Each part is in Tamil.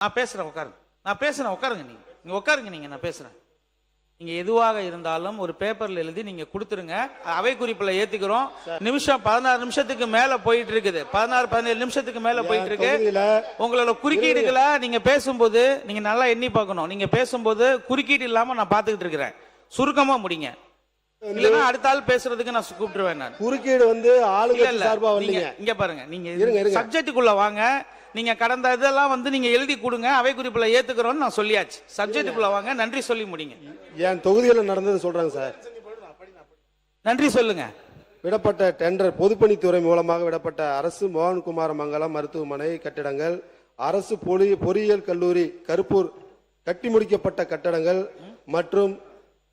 நான் பேசுறேன், உட்காருங்க. நான் பேசுறேன், உட்காருங்க. நீங்க உட்காருங்க. நான் பேசுறேன். நீங்க எதுவாக இருந்தாலும் ஒரு பேப்பர்ல எழுதி நீங்க கொடுத்துருங்க. அவை குறிப்புல ஏத்திக்கிறோம். நிமிஷம் 16 நிமிஷத்துக்கு மேல போயிட்டு இருக்குது. 16-17 நிமிஷத்துக்கு மேல போயிட்டு இருக்கு. உங்களோட குறுக்கீடுகளை நீங்க பேசும்போது நீங்க நல்லா எண்ணி பார்க்கணும். நீங்க பேசும்போது குறுக்கீடு இல்லாம நான் பாத்துக்கிட்டு இருக்கிறேன். சுருக்கமா முடிங்க. இல்லன்னா அடுத்த ஆள் பேசுறதுக்கு நான் கூப்பிட்டுருவேன். நான் குறுக்கீடு ஆளுங்க சார்பா வரலீங்க. இங்க பாருங்க, நீங்க சப்ஜெக்ட்டுக்குள்ள வாங்க. நீங்க கடந்த இதெல்லாம் நீங்க எழுதி கொடுங்க, அவை குறிப்புல ஏத்துக்கிறோம்னு நான் சொல்லியாச்சு. சப்ஜெக்ட்டுக்குள்ள வாங்க, நன்றி சொல்லி முடிங்க. என் தொகுதியில் நடந்தது சொல்றாங்க சார். நன்றி சொல்லுங்க. விடப்பட்ட டெண்டர் பொதுப்பணித்துறை மூலமாக விடப்பட்ட அரசு மோகன்குமார மங்கலம் மருத்துவமனை கட்டிடங்கள், அரசு பொறியியல் கல்லூரி கருப்பூர் கட்டி முடிக்கப்பட்ட கட்டடங்கள் மற்றும்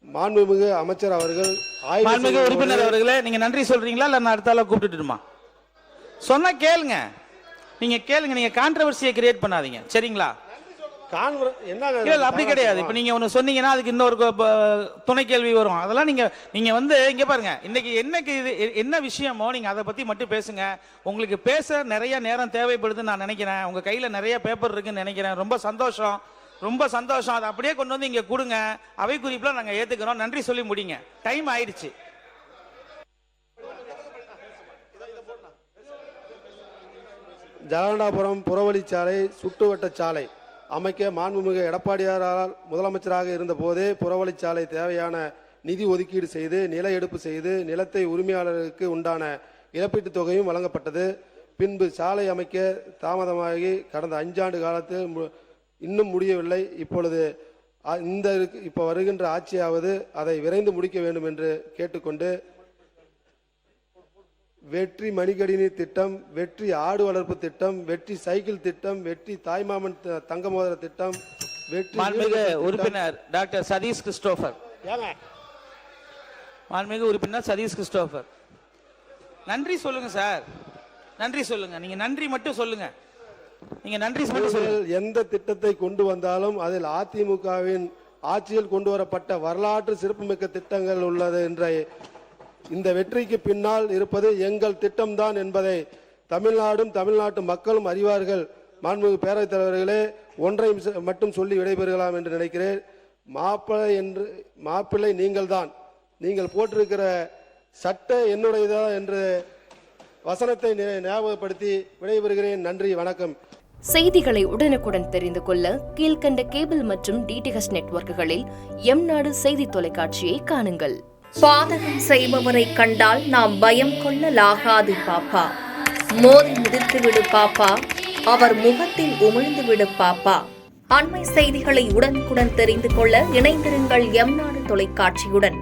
மாண்புமிகு அமைச்சர் அவர்கள் மாண்புமிகு உறுப்பினர் அவர்களே, நீங்க நன்றி சொல்றீங்களா இல்ல நான் அடுத்த ஆள கூப்பிட்டுட்டுமா? சொன்னா கேளுங்க. நீங்க கேளுங்க. நீங்க கான்ட்ரோவர்சியை கிரியேட் பண்ணாதீங்க, சரிங்களா? அப்படி கிடையாது. இப்ப நீங்க ஒண்ணு சொன்னீங்கன்னா அதுக்கு இன்னொரு துணை கேள்வி வரும். அதெல்லாம் நீங்க இங்க பாருங்க, இன்னைக்கு என்ன விஷயமோ நீங்க அதை பத்தி மட்டும் பேசுங்க. உங்களுக்கு பேச நிறைய நேரம் தேவைப்படுதுன்னு நான் நினைக்கிறேன். உங்க கையில நிறைய பேப்பர் இருக்குன்னு நினைக்கிறேன். ரொம்ப சந்தோஷம், ரொம்ப சந்தோஷம். அதை அப்படியே கொண்டு வந்து இங்க கொடுங்க. அவை குறிப்புல நாங்க ஏத்துக்கிறோம். நன்றி சொல்லி முடிங்க. டைம் ஆயிடுச்சு. ஜெகநாதபுரம் புறவழிச்சாலை சுற்றுவட்ட சாலை அமைக்க மாண்புமிகு எடப்பாடியாரால் முதலமைச்சராக இருந்த போதே புறவழிச்சாலை தேவையான நிதி ஒதுக்கீடு செய்து நில எடுப்பு செய்து நிலத்தை உரிமையாளருக்கு உண்டான இழப்பீட்டுத் தொகையும் வழங்கப்பட்டது. பின்பு சாலை அமைக்க தாமதமாகி கடந்த 5 ஆண்டு காலத்தில் இன்னும் முடியவில்லை. இப்பொழுது இப்போ வருகின்ற ஆட்சியாவது அதை விரைந்து முடிக்க வேண்டும் என்று கேட்டுக்கொண்டு, வெற்றி மணிக்கடினி திட்டம், வெற்றி ஆடு வளர்ப்பு திட்டம், வெற்றி சைக்கிள் திட்டம், வெற்றி தாய்மாமன் தங்க மோதிர திட்டம், வெற்றி உறுப்பினர் டாக்டர் சதீஷ் கிறிஸ்டோபர். மாண்புமிகு உறுப்பினர் சதீஷ் கிறிஸ்டோபர், நன்றி சொல்லுங்க சார். நன்றி சொல்லுங்க. நீங்க நன்றி மட்டும் சொல்லுங்க. நீங்க நன்றி மட்டும் சொல்லுங்க. எந்த திட்டத்தை கொண்டு வந்தாலும் அதில் அதிமுகவின் ஆட்சியில் கொண்டு வரப்பட்ட வரலாற்று சிறப்புமிக்க திட்டங்கள் உள்ளது என்ற இந்த வெற்றிக்கு பின்னால் இருப்பது எங்கள் திட்டம்தான் என்பதை தமிழ்நாடும் தமிழ்நாட்டு மக்களும் அறிவார்கள். மாண்புமிகு பேரவைத் தலைவர்களே, ஒன்றை மட்டும் சொல்லி விடைபெறலாம் என்று நினைக்கிறேன். மாப்பிள்ளை நீங்கள் தான். நீங்கள் போட்டிருக்கிற சட்ட என்னுடையதா என்று வசனத்தை ஞாபகப்படுத்தி விடைபெறுகிறேன். நன்றி, வணக்கம். செய்திகளை உடனுக்குடன் தெரிந்து கொள்ள கீழ்கண்ட கேபிள் மற்றும் டிடிஹெச் நெட்வொர்க்குகளில் எம்நாடு செய்தி தொலைக்காட்சியை காணுங்கள். பாதகம் செய்பவரை கண்டால் நாம் பயம் கொள்ளலாகாது பாப்பா. மோதி மிதித்து விடு பாப்பா, அவர் முகத்தில் உமிழ்ந்து விடு பாப்பா. அண்மை செய்திகளை உடனுக்குடன் தெரிந்து கொள்ள இணைந்திருங்கள் எம்நாடு தொலைக்காட்சியுடன்.